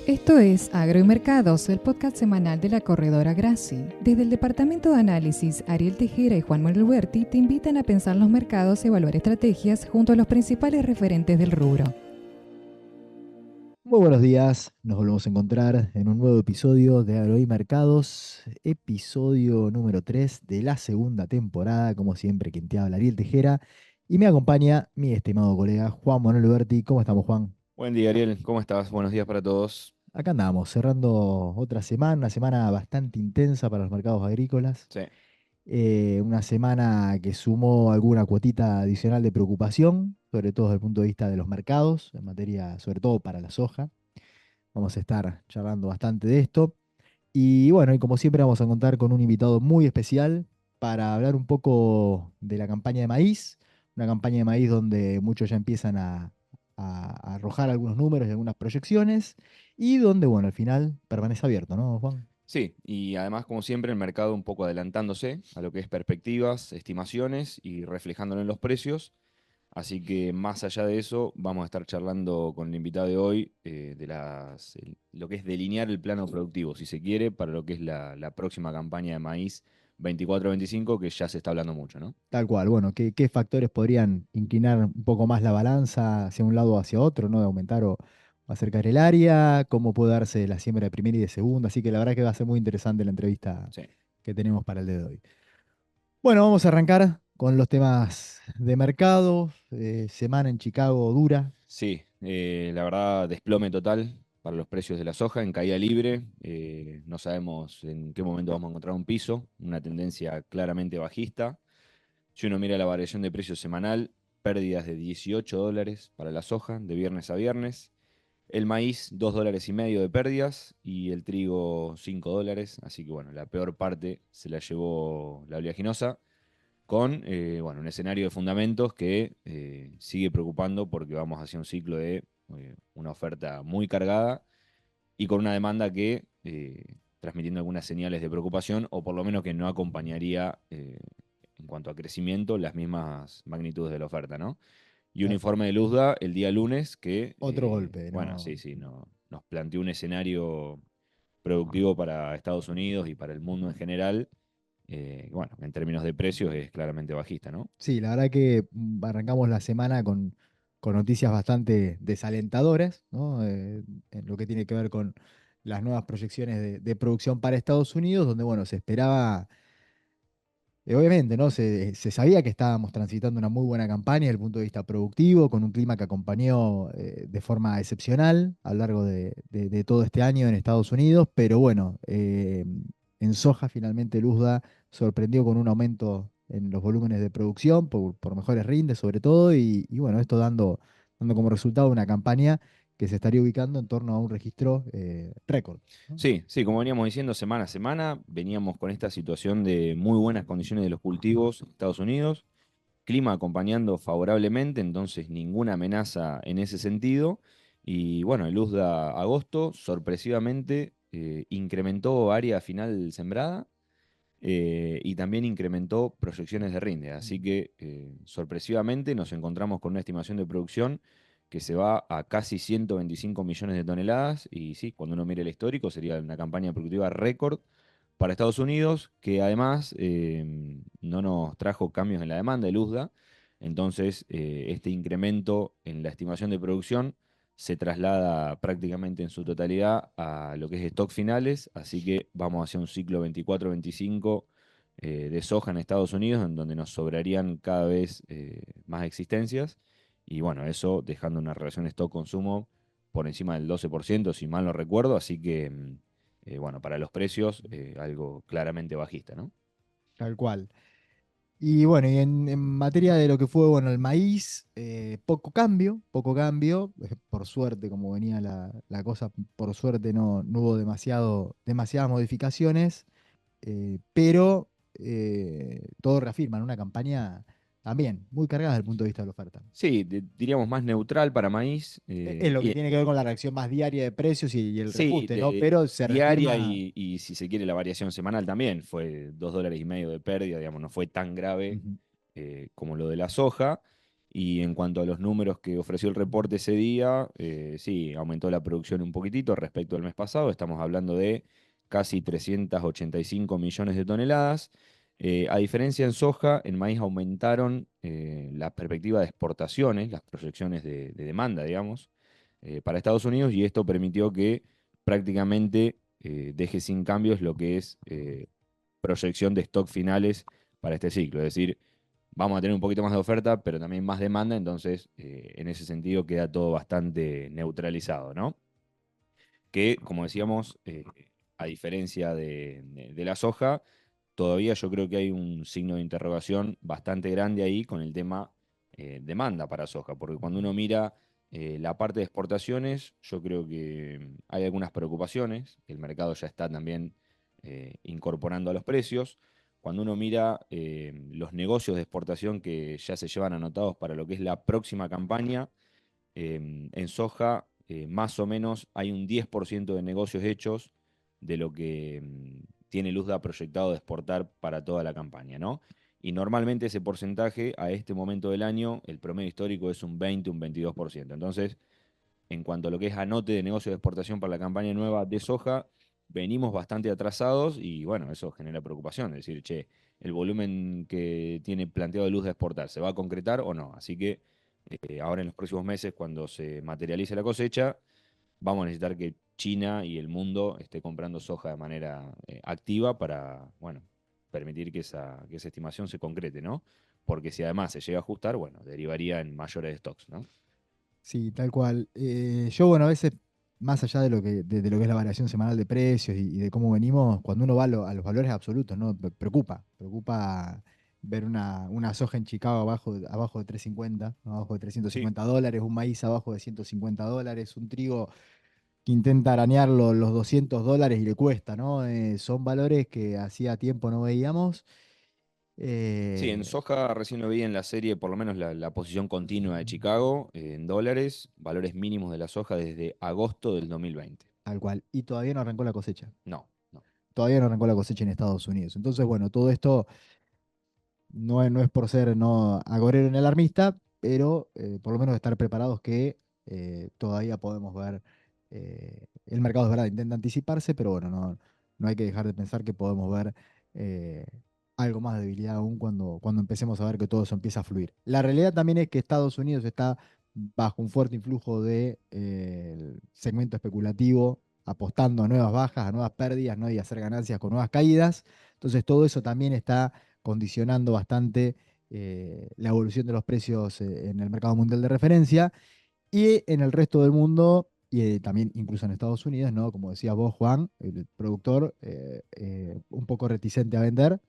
Esto es Agro y Mercados, el podcast semanal de la corredora Graci. Desde el Departamento de Análisis, Ariel Tejera y Juan Manuel Huerti te invitan a pensar los mercados y evaluar estrategias junto a los principales referentes del rubro. Muy buenos días, nos volvemos a encontrar en un nuevo episodio de Agro y Mercados, episodio número 3 de la segunda temporada, como siempre quien te habla Ariel Tejera, y me acompaña mi estimado colega Juan Manuel Huerti. ¿Cómo estamos, Juan? Buen día, Ariel. ¿Cómo estás? Buenos días para todos. Acá andamos, cerrando otra semana, una semana bastante intensa para los mercados agrícolas, Sí, una semana que sumó alguna cuotita adicional de preocupación, sobre todo desde el punto de vista de los mercados, en materia, sobre todo para la soja. Vamos a estar charlando bastante de esto. Y bueno, y como siempre vamos a contar con un invitado muy especial para hablar un poco de la campaña de maíz, una campaña de maíz donde muchos ya empiezan a arrojar algunos números y algunas proyecciones, y donde, bueno, al final permanece abierto, ¿no, Juan? sí, y además, como siempre, el mercado un poco adelantándose a lo que es perspectivas, estimaciones y reflejándolo en los precios. Así que más allá de eso, vamos a estar charlando con el invitado de hoy lo que es delinear el plano productivo, si se quiere, para lo que es la próxima campaña de maíz 24-25, que ya se está hablando mucho, ¿no? Tal cual, bueno, ¿qué factores podrían inclinar un poco más la balanza hacia un lado o hacia otro, ¿no? De aumentar o acercar el área, cómo puede darse la siembra de primera y de segunda, así que la verdad que va a ser muy interesante la entrevista Sí. que tenemos para el día de hoy. Bueno, vamos a arrancar con los temas de mercado. Semana en Chicago dura. Sí, la verdad, desplome total para los precios de la soja en caída libre. No sabemos en qué momento vamos a encontrar un piso, una tendencia claramente bajista. Si uno mira la variación de precio semanal, pérdidas de $18 para la soja de viernes a viernes. El maíz, $2,5 de pérdidas y el trigo, $5. Así que bueno, la peor parte se la llevó la oleaginosa con bueno, un escenario de fundamentos que sigue preocupando porque vamos hacia un ciclo de una oferta muy cargada y con una demanda que, transmitiendo algunas señales de preocupación, o por lo menos que no acompañaría en cuanto a crecimiento las mismas magnitudes de la oferta, ¿no? Y un Tal cual. informe de Luzda el día lunes que, Otro golpe, bueno, ¿no? sí, sí, nos planteó un escenario productivo para Estados Unidos y para el mundo en general, bueno, en términos de precios es claramente bajista, ¿no? Sí, la verdad que arrancamos la semana con noticias bastante desalentadoras, ¿no? En lo que tiene que ver con las nuevas proyecciones de producción para Estados Unidos, donde, bueno, se esperaba. Obviamente, ¿no? Se sabía que estábamos transitando una muy buena campaña desde el punto de vista productivo, con un clima que acompañó de forma excepcional a lo largo de todo este año en Estados Unidos, pero bueno, en soja finalmente Luzda sorprendió con un aumento en los volúmenes de producción por mejores rindes sobre todo, y bueno, esto dando como resultado una campaña que se estaría ubicando en torno a un registro récord, ¿no? Sí, sí, como veníamos diciendo semana a semana, veníamos con esta situación de muy buenas condiciones de los cultivos en Estados Unidos, clima acompañando favorablemente, entonces ninguna amenaza en ese sentido. Y bueno, el USDA agosto sorpresivamente incrementó área final sembrada y también incrementó proyecciones de rinde. Así que sorpresivamente nos encontramos con una estimación de producción que se va a casi 125 millones de toneladas. Y sí, cuando uno mire el histórico, sería una campaña productiva récord para Estados Unidos, que además no nos trajo cambios en la demanda del USDA. Entonces, este incremento en la estimación de producción se traslada prácticamente en su totalidad a lo que es stock finales, así que vamos hacia un ciclo 24-25 de soja en Estados Unidos, en donde nos sobrarían cada vez más existencias, y bueno, eso dejando una relación stock-consumo por encima del 12%, si mal no recuerdo, así que bueno, para los precios algo claramente bajista, ¿no? Tal cual. Y bueno, y en materia de lo que fue, bueno, el maíz, poco cambio, por suerte, como venía la cosa, por suerte no hubo demasiadas modificaciones, pero todo reafirma, ¿no? Una campaña también muy cargada desde el punto de vista de la oferta. Sí, diríamos más neutral para maíz. Es lo que tiene que ver con la reacción más diaria de precios y el Sí, reajuste, ¿no? Pero se diaria reafirma. y si se quiere la variación semanal también. Fue $2,5 de pérdida, digamos, no fue tan grave Ujú. como lo de la soja. Y en cuanto a los números que ofreció el reporte ese día, sí, aumentó la producción un poquitito respecto al mes pasado. Estamos hablando de casi 385 millones de toneladas. A diferencia en soja, en maíz aumentaron la perspectiva de exportaciones, las proyecciones de demanda, digamos, para Estados Unidos, y esto permitió que prácticamente deje sin cambios lo que es proyección de stock finales para este ciclo. Es decir, vamos a tener un poquito más de oferta, pero también más demanda, entonces en ese sentido queda todo bastante neutralizado, ¿no? Que, como decíamos, a diferencia de la soja, todavía yo creo que hay un signo de interrogación bastante grande ahí con el tema demanda para soja, porque cuando uno mira la parte de exportaciones, yo creo que hay algunas preocupaciones, el mercado ya está también incorporando a los precios. Cuando uno mira los negocios de exportación que ya se llevan anotados para lo que es la próxima campaña, en soja más o menos hay un 10% de negocios hechos de lo que tiene Luzda proyectado de exportar para toda la campaña, ¿no? Y normalmente ese porcentaje a este momento del año, el promedio histórico es un 20, un 22%. Entonces, en cuanto a lo que es anote de negocio de exportación para la campaña nueva de soja, venimos bastante atrasados y bueno, eso genera preocupación. Es decir, che, el volumen que tiene planteado Luz de exportar, ¿se va a concretar o no? Así que ahora en los próximos meses, cuando se materialice la cosecha, vamos a necesitar que China y el mundo esté comprando soja de manera activa para, bueno, permitir que esa estimación se concrete, ¿no? Porque si además se llega a ajustar, bueno, derivaría en mayores stocks, ¿no? Sí, tal cual. Yo, bueno, a veces, más allá de lo que es la variación semanal de precios y de cómo venimos, cuando uno va a los valores absolutos, ¿no? Preocupa ver una soja en Chicago abajo de 350, ¿no? Abajo de Sí, $350, un maíz abajo de $150, un trigo que intenta arañar los $200 y le cuesta, ¿no? Son valores que hacía tiempo no veíamos. sí, en eh, soja recién lo vi en la serie, por lo menos la posición continua de Chicago, en dólares, valores mínimos de la soja desde agosto del 2020. Tal cual. Y todavía no arrancó la cosecha. No, no. Todavía no arrancó la cosecha en Estados Unidos. Entonces, bueno, todo esto no es por ser no agorero ni alarmista, pero por lo menos estar preparados que todavía podemos ver. El mercado es verdad, intenta anticiparse, pero bueno, no hay que dejar de pensar que podemos ver eh, algo más de debilidad aún cuando empecemos a ver que todo eso empieza a fluir. La realidad también es que Estados Unidos está bajo un fuerte influjo de, el segmento especulativo, apostando a nuevas bajas, a nuevas pérdidas, ¿no? Y hacer ganancias con nuevas caídas. Entonces todo eso también está condicionando bastante la evolución de los precios en el mercado mundial de referencia y en el resto del mundo, y también incluso en Estados Unidos, ¿no? Como decías vos, Juan, el productor, un poco reticente a vender.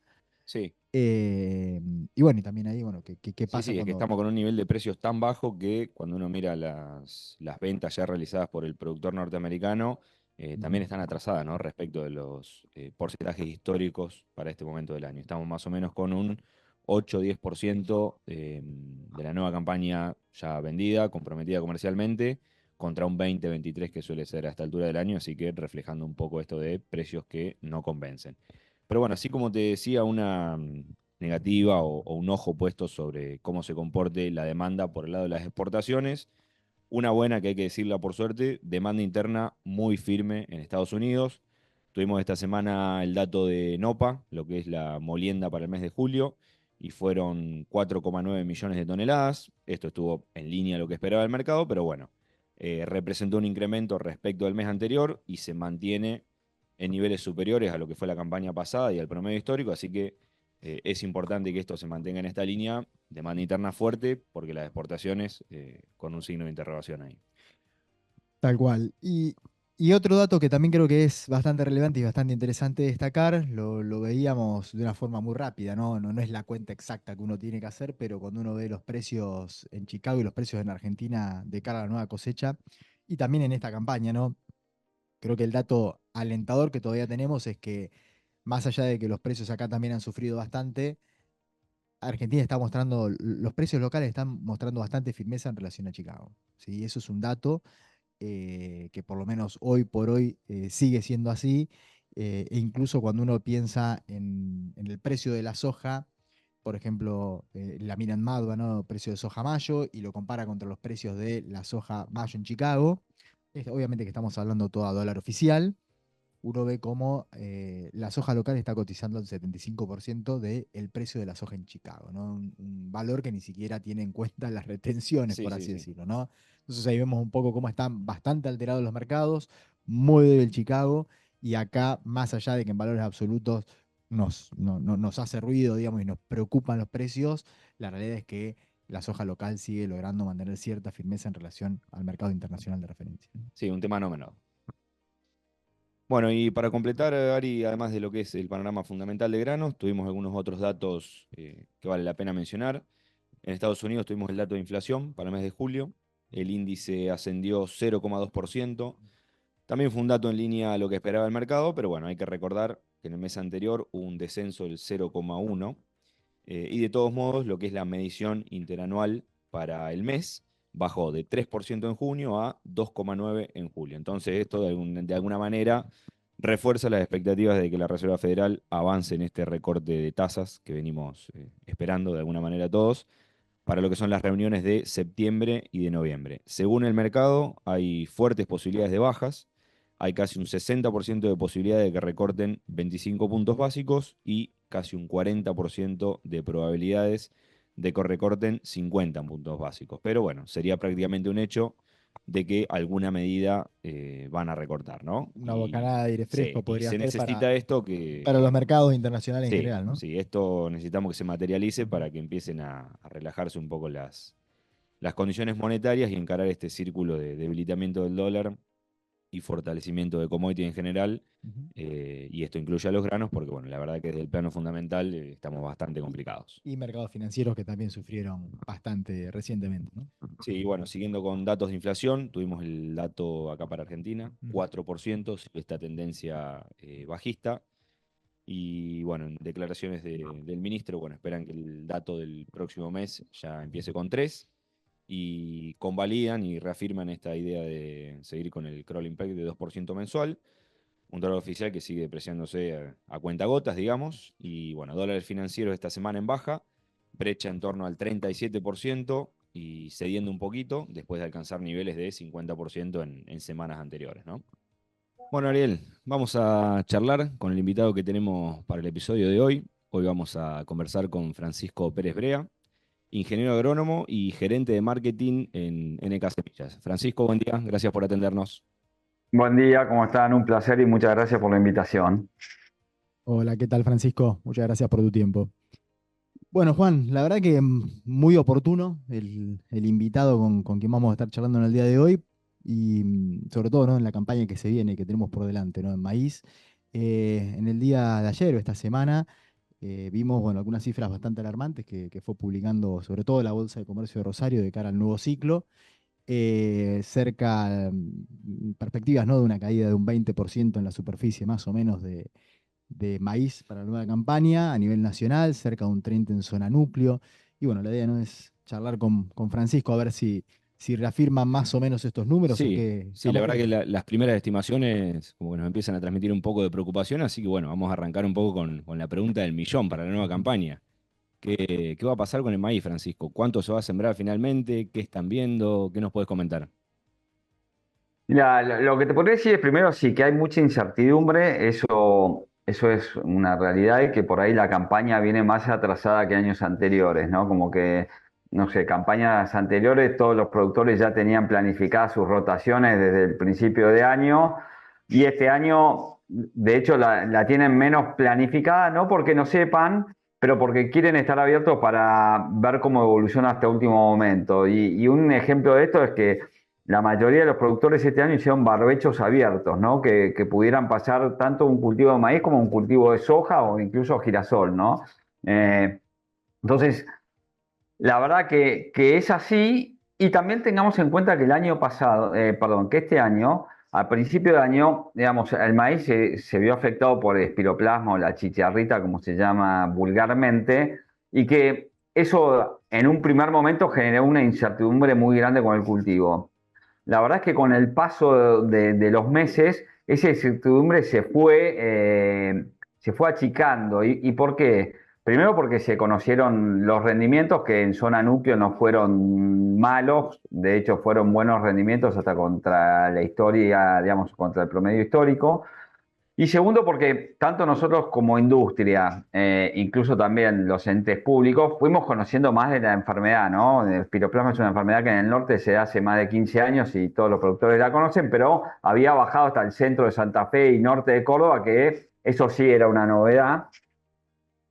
Sí, eh, y bueno, y también ahí, bueno, ¿qué sí, pasa sí, es que cuando... estamos con un nivel de precios tan bajo que cuando uno mira las ventas ya realizadas por el productor norteamericano, Ujú. también están atrasadas, ¿no? Respecto de los porcentajes históricos para este momento del año. Estamos más o menos con un 8-10% de la nueva campaña ya vendida, comprometida comercialmente, contra un 20-23% que suele ser a esta altura del año, así que reflejando un poco esto de precios que no convencen. Pero bueno, así como te decía, una negativa o un ojo puesto sobre cómo se comporte la demanda por el lado de las exportaciones. Una buena, que hay que decirla por suerte, demanda interna muy firme en Estados Unidos. Tuvimos esta semana el dato de NOPA, lo que es la molienda para el mes de julio, y fueron 4,9 millones de toneladas. Esto estuvo en línea a lo que esperaba el mercado, pero bueno, representó un incremento respecto al mes anterior y se mantiene en niveles superiores a lo que fue la campaña pasada y al promedio histórico, así que es importante que esto se mantenga en esta línea, demanda interna fuerte, porque las exportaciones con un signo de interrogación ahí. Tal cual. Y otro dato que también creo que es bastante relevante y bastante interesante destacar, lo veíamos de una forma muy rápida, ¿no? No es la cuenta exacta que uno tiene que hacer, pero cuando uno ve los precios en Chicago y los precios en Argentina de cara a la nueva cosecha, y también en esta campaña, ¿no? Creo que el dato alentador que todavía tenemos es que, más allá de que los precios acá también han sufrido bastante, Argentina está mostrando, los precios locales están mostrando bastante firmeza en relación a Chicago. ¿Sí? Eso es un dato que por lo menos hoy por hoy sigue siendo así, e incluso cuando uno piensa en el precio de la soja, por ejemplo, la mina en Madua, ¿no? Precio de soja mayo, y lo compara contra los precios de la soja mayo en Chicago. Obviamente que estamos hablando todo a dólar oficial. Uno ve cómo la soja local está cotizando el 75% del precio de la soja en Chicago, ¿no? Un valor que ni siquiera tiene en cuenta las retenciones, Sí, por sí, así sí. decirlo, ¿no? Entonces ahí vemos un poco cómo están bastante alterados los mercados, muy débil Chicago, y acá, más allá de que en valores absolutos nos hace ruido, digamos, y nos preocupan los precios, la realidad es que la soja local sigue logrando mantener cierta firmeza en relación al mercado internacional de referencia. Sí, un tema no menor. Bueno, y para completar, Ari, además de lo que es el panorama fundamental de granos, tuvimos algunos otros datos que vale la pena mencionar. En Estados Unidos tuvimos el dato de inflación para el mes de julio. El índice ascendió 0,2%. También fue un dato en línea a lo que esperaba el mercado, pero bueno, hay que recordar que en el mes anterior hubo un descenso del 0,1%. Y de todos modos, lo que es la medición interanual para el mes bajó de 3% en junio a 2,9% en julio. Entonces, esto de alguna manera refuerza las expectativas de que la Reserva Federal avance en este recorte de tasas que venimos esperando de alguna manera todos para lo que son las reuniones de septiembre y de noviembre. Según el mercado, hay fuertes posibilidades de bajas. Hay casi un 60% de posibilidad de que recorten 25 puntos básicos y casi un 40% de probabilidades de que recorten 50 puntos básicos. Pero bueno, sería prácticamente un hecho de que alguna medida van a recortar, ¿no? Una Y, bocanada de aire sí, fresco y podría se ser necesita esto para los mercados internacionales en sí, general, ¿no? sí, esto necesitamos que se materialice Ujú. para que empiecen a relajarse un poco las condiciones monetarias y encarar este círculo de debilitamiento del dólar y fortalecimiento de commodity en general. Ujú. Y esto incluye a los granos porque, bueno, la verdad que desde el plano fundamental estamos bastante complicados. Y mercados financieros que también sufrieron bastante recientemente, ¿no? Sí, bueno, siguiendo con datos de inflación, tuvimos el dato acá para Argentina, Ujú. 4%, sigue esta tendencia bajista. Y bueno, en declaraciones del ministro, bueno, esperan que el dato del próximo mes ya empiece con 3 y convalidan y reafirman esta idea de seguir con el crawling peg de 2% mensual, un dólar oficial que sigue depreciándose a cuentagotas, digamos, y bueno, dólares financieros esta semana en baja, brecha en torno al 37% y cediendo un poquito después de alcanzar niveles de 50% en semanas anteriores, ¿no? Bueno, Ariel, vamos a charlar con el invitado que tenemos para el episodio de hoy. Hoy vamos a conversar con Francisco Pérez Brea, ingeniero agrónomo y gerente de marketing en NK Semillas. Francisco, buen día, gracias por atendernos. Buen día, ¿cómo están? Un placer y muchas gracias por la invitación. Hola, ¿qué tal, Francisco? Muchas gracias por tu tiempo. Bueno, Juan, la verdad que muy oportuno el invitado con quien vamos a estar charlando en el día de hoy y sobre todo, ¿no? En la campaña que se viene, que tenemos por delante, ¿no? En maíz. En el día de ayer o esta semana vimos, bueno, algunas cifras bastante alarmantes que fue publicando sobre todo la Bolsa de Comercio de Rosario de cara al nuevo ciclo. Perspectivas, ¿no? De una caída de un 20% en la superficie más o menos de maíz para la nueva campaña a nivel nacional, cerca de un 30 en zona núcleo. Y bueno, la idea no es charlar con Francisco a ver si reafirman más o menos estos números o Sí, qué. sí, la verdad que las primeras estimaciones como que nos empiezan a transmitir un poco de preocupación, así que bueno, vamos a arrancar un poco con la pregunta del millón para la nueva campaña. ¿Qué va a pasar con el maíz, Francisco? ¿Cuánto se va a sembrar finalmente? ¿Qué están viendo? ¿Qué nos puedes comentar? Mira, lo que te podría decir es primero sí que hay mucha incertidumbre, eso es una realidad y que por ahí la campaña viene más atrasada que años anteriores, ¿no? Como que, no sé, campañas anteriores todos los productores ya tenían planificadas sus rotaciones desde el principio de año y este año, de hecho, la tienen menos planificada, no porque no sepan, pero porque quieren estar abiertos para ver cómo evoluciona hasta último momento. Y un ejemplo de esto es que la mayoría de los productores este año hicieron barbechos abiertos, ¿no? Que pudieran pasar tanto un cultivo de maíz como un cultivo de soja o incluso girasol, ¿no? Eh, entonces, la verdad que es así y también tengamos en cuenta que el año pasado, perdón, que este año, al principio del año, digamos, el maíz se vio afectado por espiroplasma o la chicharrita, como se llama vulgarmente, y que eso en un primer momento generó una incertidumbre muy grande con el cultivo. La verdad es que con el paso de los meses, esa incertidumbre se fue achicando. ¿Y por qué? Primero porque se conocieron los rendimientos que en zona núcleo no fueron malos, de hecho fueron buenos rendimientos hasta contra la historia, digamos, contra el promedio histórico. Y segundo, porque tanto nosotros como industria, incluso también los entes públicos, fuimos conociendo más de la enfermedad, ¿no? El piroplasma es una enfermedad que en el norte se da hace más de 15 años y todos los productores la conocen, pero había bajado hasta el centro de Santa Fe y norte de Córdoba, que eso sí era una novedad.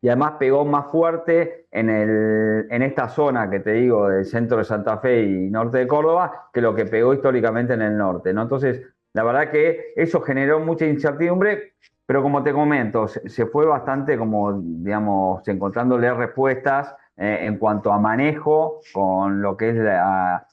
Y además pegó más fuerte en esta zona que te digo, del centro de Santa Fe y norte de Córdoba, que lo que pegó históricamente en el norte, ¿no? Entonces, la verdad que eso generó mucha incertidumbre, pero como te comento, se fue bastante como, digamos, encontrándole respuestas en cuanto a manejo, con lo que es,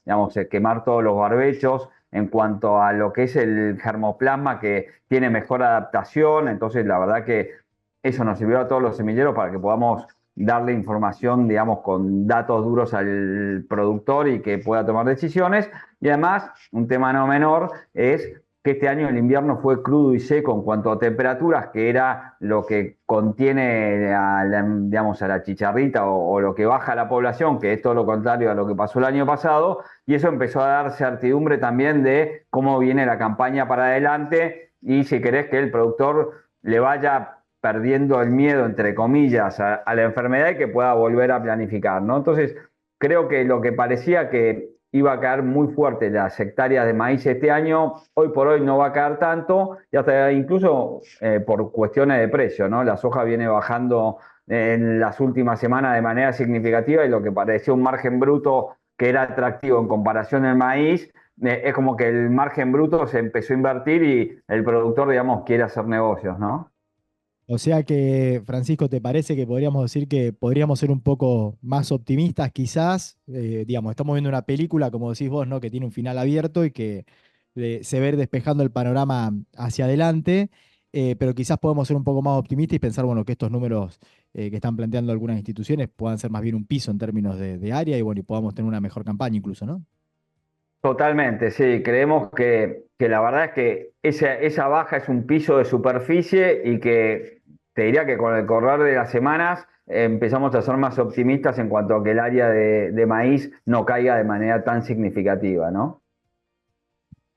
digamos, quemar todos los barbechos, en cuanto a lo que es el germoplasma, que tiene mejor adaptación. Entonces, la verdad que eso nos sirvió a todos los semilleros para que podamos darle información, digamos, con datos duros al productor y que pueda tomar decisiones. Y además, un tema no menor es que este año el invierno fue crudo y seco en cuanto a temperaturas, que era lo que contiene digamos, a la chicharrita o lo que baja la población, que es todo lo contrario a lo que pasó el año pasado, y eso empezó a dar certidumbre también de cómo viene la campaña para adelante y si querés que el productor le vaya perdiendo el miedo, entre comillas, a la enfermedad y que pueda volver a planificar, ¿no? Entonces, creo que lo que parecía que iba a caer muy fuerte las hectáreas de maíz este año, hoy por hoy no va a caer tanto, y hasta incluso por cuestiones de precio, ¿no? La soja viene bajando en las últimas semanas de manera significativa y lo que parecía un margen bruto que era atractivo en comparación al maíz, es como que el margen bruto se empezó a invertir y el productor, digamos, quiere hacer negocios, ¿no? O sea que, Francisco, ¿te parece que podríamos decir que podríamos ser un poco más optimistas quizás? Digamos, estamos viendo una película, como decís vos, ¿no? Que tiene un final abierto y que se ve despejando el panorama hacia adelante, pero quizás podemos ser un poco más optimistas y pensar, bueno, que estos números que están planteando algunas instituciones puedan ser más bien un piso en términos de área y bueno, y podamos tener una mejor campaña incluso, ¿no? Totalmente, sí. Creemos que la verdad es que esa baja es un piso de superficie y que te diría que con el correr de las semanas empezamos a ser más optimistas en cuanto a que el área de maíz no caiga de manera tan significativa, ¿no?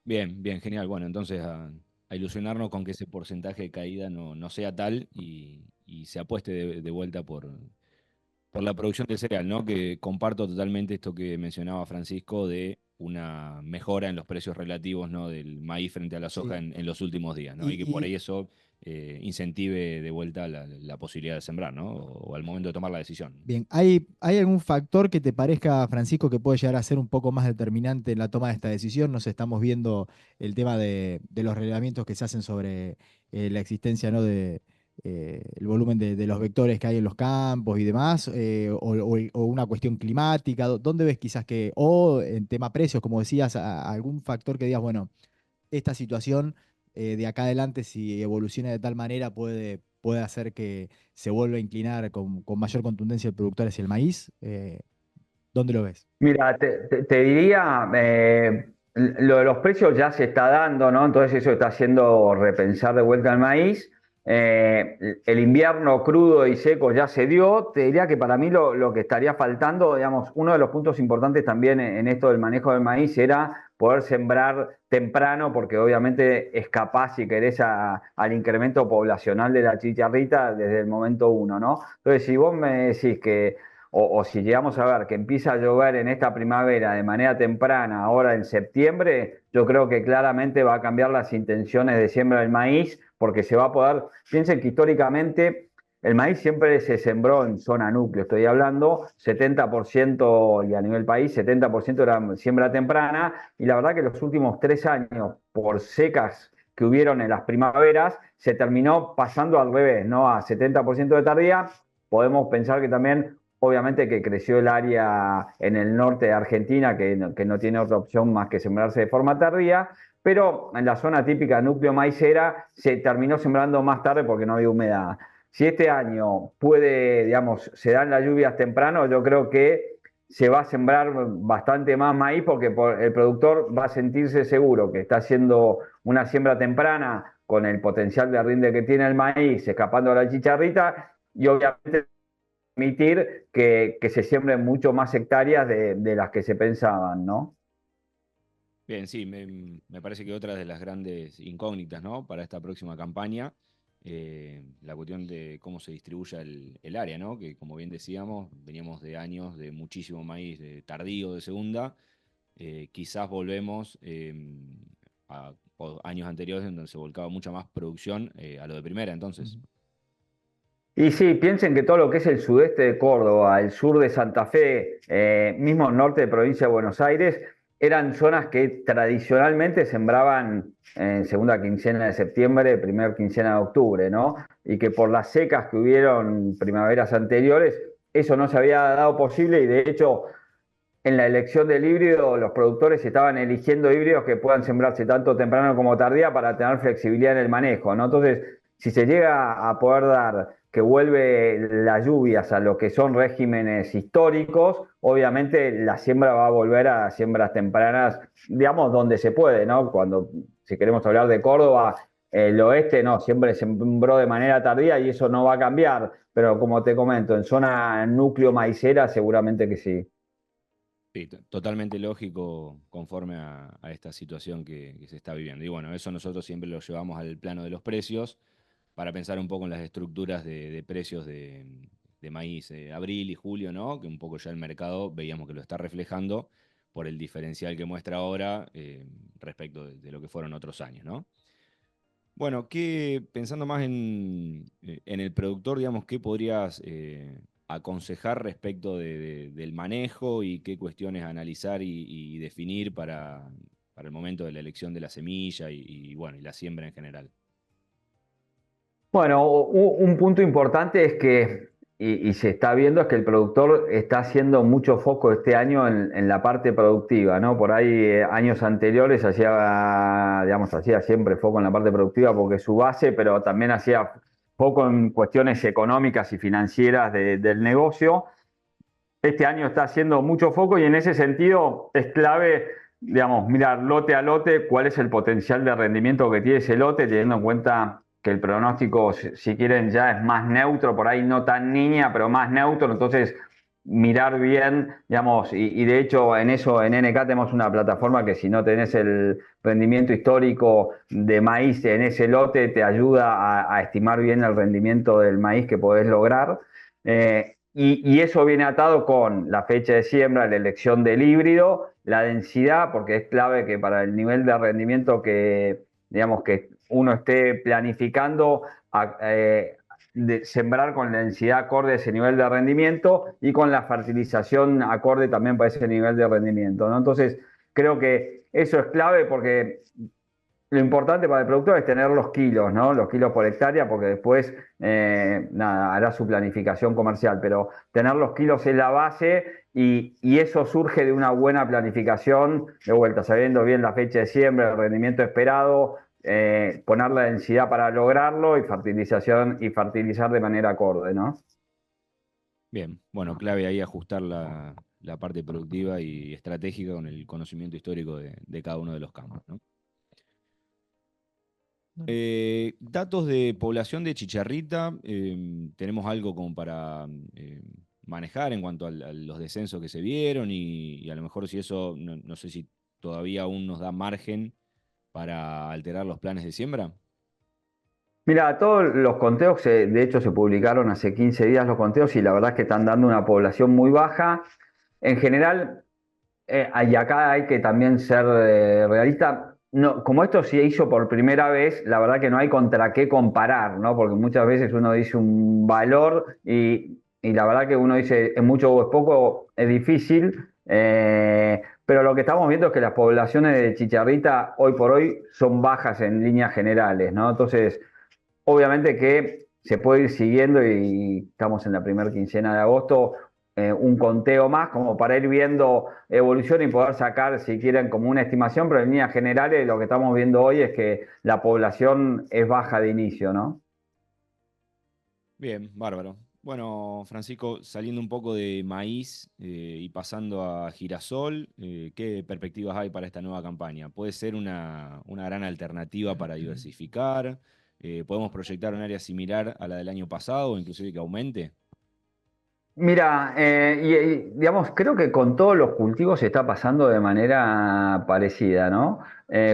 Bien, bien, genial. Bueno, entonces a ilusionarnos con que ese porcentaje de caída no sea tal y se apueste de vuelta por la producción de cereal, ¿no? Que comparto totalmente esto que mencionaba Francisco de una mejora en los precios relativos, ¿no? Del maíz frente a la soja Sí. en los últimos días, ¿no? Y, Y que por y ahí eso incentive de vuelta la posibilidad de sembrar, ¿no? O al momento de tomar la decisión. bien, ¿hay algún factor que te parezca, Francisco, que puede llegar a ser un poco más determinante en la toma de esta decisión? Nos estamos viendo el tema de los relevamientos que se hacen sobre la existencia, ¿no? de el volumen de los vectores que hay en los campos y demás, o una cuestión climática. ¿Dónde ves quizás que, o en tema precios, como decías, algún factor que digas, bueno, esta situación de acá adelante, si evoluciona de tal manera, puede hacer que se vuelva a inclinar con mayor contundencia el productor hacia el maíz? ¿Dónde lo ves? Mira, te diría, lo de los precios ya se está dando, ¿no? Entonces eso está haciendo repensar de vuelta el maíz. El invierno crudo y seco ya se dio. Te diría que para mí lo que estaría faltando, digamos, uno de los puntos importantes también en esto del manejo del maíz era poder sembrar temprano, porque obviamente es capaz, si querés, al incremento poblacional de la chicharrita desde el momento uno, ¿no? Entonces, si vos me decís que o si llegamos a ver que empieza a llover en esta primavera de manera temprana, ahora en septiembre, yo creo que claramente va a cambiar las intenciones de siembra del maíz, porque se va a poder, piensen que históricamente el maíz siempre se sembró en zona núcleo, estoy hablando 70% y a nivel país 70% era siembra temprana, y la verdad que los últimos 3 años, por secas que hubieron en las primaveras, se terminó pasando al revés, ¿no? A 70% de tardía. Podemos pensar que también obviamente que creció el área en el norte de Argentina, que no tiene otra opción más que sembrarse de forma tardía, pero en la zona típica núcleo maicera se terminó sembrando más tarde porque no había humedad. Si este año puede, digamos, se dan las lluvias temprano, yo creo que se va a sembrar bastante más maíz porque el productor va a sentirse seguro que está haciendo una siembra temprana con el potencial de rinde que tiene el maíz, escapando a la chicharrita, y obviamente permitir que se siembren mucho más hectáreas de las que se pensaban, ¿no? Bien, sí, me parece que otra de las grandes incógnitas, ¿no? Para esta próxima campaña, la cuestión de cómo se distribuye el área, ¿no? Que como bien decíamos, veníamos de años de muchísimo maíz tardío de segunda. Quizás volvemos a años anteriores en donde se volcaba mucha más producción a lo de primera, entonces. Y sí, piensen que todo lo que es el sudeste de Córdoba, el sur de Santa Fe, mismo el norte de provincia de Buenos Aires, eran zonas que tradicionalmente sembraban en segunda quincena de septiembre, primer quincena de octubre, ¿no? Y que por las secas que hubieron primaveras anteriores, eso no se había dado posible y de hecho en la elección del híbrido, los productores estaban eligiendo híbridos que puedan sembrarse tanto temprano como tardía para tener flexibilidad en el manejo, ¿no? Entonces, si se llega a poder dar que vuelve las lluvias a lo que son regímenes históricos, obviamente la siembra va a volver a siembras tempranas, digamos, donde se puede, ¿no? Cuando, si queremos hablar de Córdoba, el oeste, no, siempre sembró de manera tardía y eso no va a cambiar, pero como te comento, en zona núcleo maicera seguramente que sí. Sí, totalmente lógico conforme a esta situación que se está viviendo. Y bueno, eso nosotros siempre lo llevamos al plano de los precios para pensar un poco en las estructuras de precios de maíz abril y julio, ¿no? Que un poco ya el mercado veíamos que lo está reflejando por el diferencial que muestra ahora respecto de lo que fueron otros años, ¿no? Bueno, pensando más en el productor, digamos, qué podrías aconsejar respecto del manejo y qué cuestiones analizar y definir para el momento de la elección de la semilla bueno, y la siembra en general? Bueno, un punto importante es que, y se está viendo, es que el productor está haciendo mucho foco este año en la parte productiva, ¿no? Por ahí años anteriores hacía, digamos, hacía siempre foco en la parte productiva porque es su base, pero también hacía foco en cuestiones económicas y financieras del negocio. Este año está haciendo mucho foco y en ese sentido es clave, digamos, mirar lote a lote cuál es el potencial de rendimiento que tiene ese lote, teniendo en cuenta que el pronóstico, si quieren, ya es más neutro, por ahí no tan niña, pero más neutro, entonces mirar bien, digamos, y de hecho en eso en NK tenemos una plataforma que si no tenés el rendimiento histórico de maíz en ese lote, te ayuda a estimar bien el rendimiento del maíz que podés lograr. Y eso viene atado con la fecha de siembra, la elección del híbrido, la densidad, porque es clave que para el nivel de rendimiento que, digamos, que uno esté planificando, de sembrar con la densidad acorde a ese nivel de rendimiento y con la fertilización acorde también para ese nivel de rendimiento, ¿no? Entonces, creo que eso es clave porque lo importante para el productor es tener los kilos, ¿no? Los kilos por hectárea, porque después, nada, hará su planificación comercial, pero tener los kilos es la base y eso surge de una buena planificación, de vuelta, sabiendo bien la fecha de siembra, el rendimiento esperado, poner la densidad para lograrlo y fertilización y fertilizar de manera acorde, ¿no? Bien, bueno, clave ahí ajustar la parte productiva y estratégica con el conocimiento histórico de cada uno de los campos, ¿no? Datos de población de Chicharrita, tenemos algo como para manejar en cuanto a los descensos que se vieron y a lo mejor si eso, no sé si todavía aún nos da margen para alterar los planes de siembra. Mira, todos los conteos, de hecho, se publicaron hace 15 días los conteos y la verdad es que están dando una población muy baja. En general, y acá hay que también ser realista. No, como esto se hizo por primera vez, la verdad que no hay contra qué comparar, ¿no? Porque muchas veces uno dice un valor y la verdad que uno dice es mucho o es poco, es difícil. Pero lo que estamos viendo es que las poblaciones de chicharrita hoy por hoy son bajas en líneas generales, ¿no? Entonces, obviamente que se puede ir siguiendo y estamos en la primera quincena de agosto, un conteo más como para ir viendo evolución y poder sacar, si quieren, como una estimación, pero en líneas generales lo que estamos viendo hoy es que la población es baja de inicio, ¿no? Bien, bárbaro. Bueno, Francisco, saliendo un poco de maíz y pasando a girasol, ¿qué perspectivas hay para esta nueva campaña? ¿Puede ser una gran alternativa para diversificar? ¿Podemos proyectar un área similar a la del año pasado o inclusive que aumente? Mira, digamos, creo que con todos los cultivos se está pasando de manera parecida, ¿no?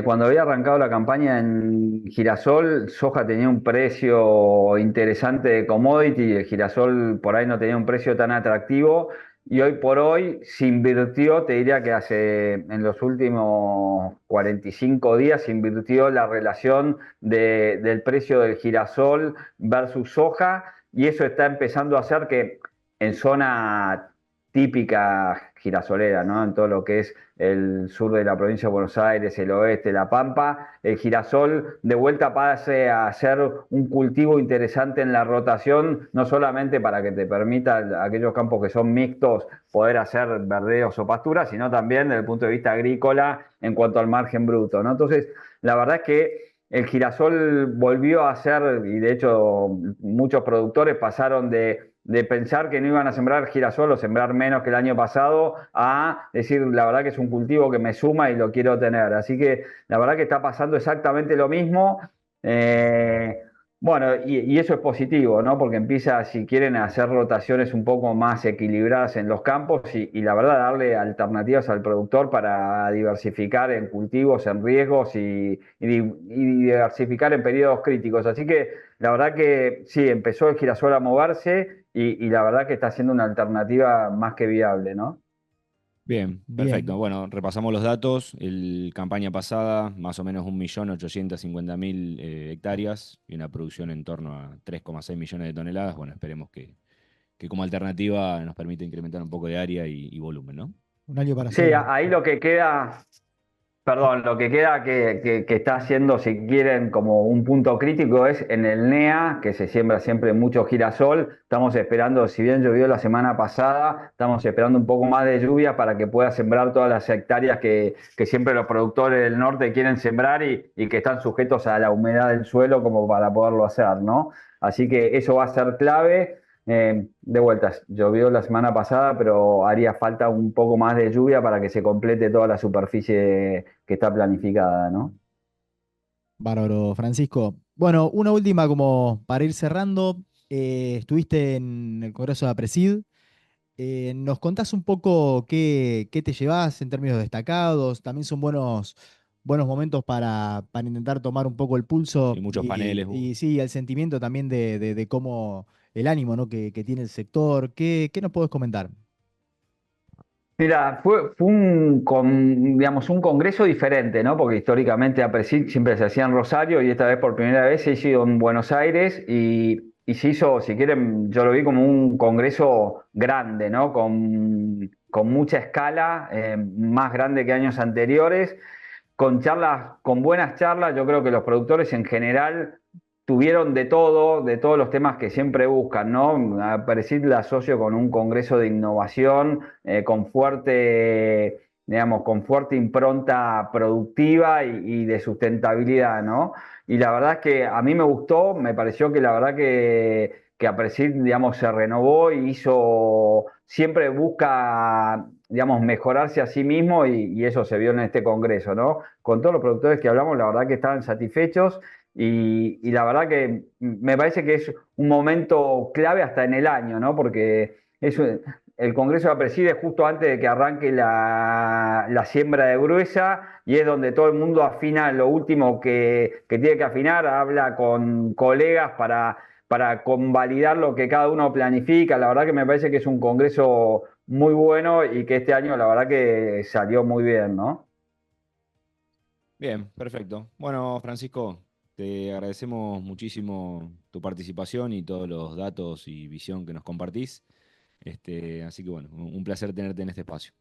Cuando había arrancado la campaña en girasol, soja tenía un precio interesante de commodity y el girasol por ahí no tenía un precio tan atractivo. Y hoy por hoy se invirtió, te diría que en los últimos 45 días se invirtió la relación del precio del girasol versus soja y eso está empezando a hacer que en zona típica girasolera, ¿no? En todo lo que es el sur de la provincia de Buenos Aires, el oeste, La Pampa, el girasol de vuelta pase a ser un cultivo interesante en la rotación, no solamente para que te permita aquellos campos que son mixtos poder hacer verdeos o pasturas, sino también desde el punto de vista agrícola en cuanto al margen bruto, ¿no? Entonces, la verdad es que el girasol volvió a ser, y de hecho muchos productores pasaron de pensar que no iban a sembrar girasol o sembrar menos que el año pasado, a decir, la verdad que es un cultivo que me suma y lo quiero tener. Así que la verdad que está pasando exactamente lo mismo. Eh, bueno, y eso es positivo, ¿no? Porque empieza, si quieren, a hacer rotaciones un poco más equilibradas en los campos y la verdad darle alternativas al productor para diversificar en cultivos, en riesgos y diversificar en periodos críticos. Así que la verdad que sí, empezó el girasol a moverse y la verdad que está siendo una alternativa más que viable, ¿no? Bien, Bien. perfecto. Bueno, repasamos los datos. El campaña pasada, más o menos 1.850.000 hectáreas y una producción en torno a 3,6 millones de toneladas. Bueno, esperemos que como alternativa nos permita incrementar un poco de área y volumen, ¿no? Un año para Sí, hacer. ahí lo que queda, perdón, lo que queda que está haciendo, si quieren, como un punto crítico es en el NEA, que se siembra siempre mucho girasol. Estamos esperando, si bien llovió la semana pasada, estamos esperando un poco más de lluvia para que pueda sembrar todas las hectáreas que siempre los productores del norte quieren sembrar y que están sujetos a la humedad del suelo como para poderlo hacer, ¿no? Así que eso va a ser clave. De vueltas, llovió la semana pasada, pero haría falta un poco más de lluvia para que se complete toda la superficie que está planificada, ¿no? Bárbaro, Francisco. Bueno, una última como para ir cerrando. Estuviste en el Congreso de APRESID. ¿Nos contás un poco qué te llevas en términos destacados? También son buenos momentos para intentar tomar un poco el pulso Y muchos paneles. y sí, el sentimiento también de cómo el ánimo, ¿no? que tiene el sector. ¿Qué nos podés comentar? Mira, fue digamos, un congreso diferente, ¿no? Porque históricamente APRESID siempre se hacía en Rosario y esta vez por primera vez se hizo en Buenos Aires y se hizo, si quieren, yo lo vi como un congreso grande, ¿no? Con mucha escala, más grande que años anteriores con charlas, con buenas charlas. Yo creo que los productores en general tuvieron de todos los temas que siempre buscan, ¿no? A Presid la asocio con un congreso de innovación, digamos, con fuerte impronta productiva y de sustentabilidad, ¿no? Y la verdad es que a mí me gustó, me pareció que la verdad que Apresid, digamos, se renovó y siempre busca, digamos, mejorarse a sí mismo y eso se vio en este congreso, ¿no? Con todos los productores que hablamos, la verdad que estaban satisfechos y la verdad que me parece que es un momento clave hasta en el año, ¿no? Porque el Congreso la preside justo antes de que arranque la siembra de gruesa y es donde todo el mundo afina lo último que tiene que afinar, habla con colegas para convalidar lo que cada uno planifica. La verdad que me parece que es un congreso muy bueno y que este año la verdad que salió muy bien, ¿no? Bien, perfecto. Bueno, Francisco, te agradecemos muchísimo tu participación y todos los datos y visión que nos compartís. Así que bueno, un placer tenerte en este espacio.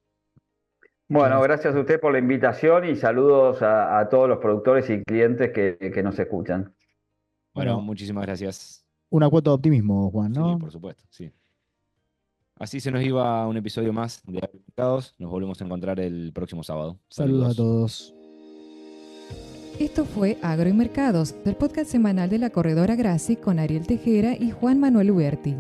Muchas Bueno, gracias. gracias a usted por la invitación y saludos a todos los productores y clientes que nos escuchan. Bueno, Bueno, muchísimas gracias. una cuota de optimismo, Juan, Sí, ¿no? por supuesto, sí. Así se nos iba un episodio más de Aplicados. Nos volvemos a encontrar el próximo sábado. Saludos a Saludos. todos. Esto fue Agro y Mercados, el podcast semanal de la corredora Graci con Ariel Tejera y Juan Manuel Huberti.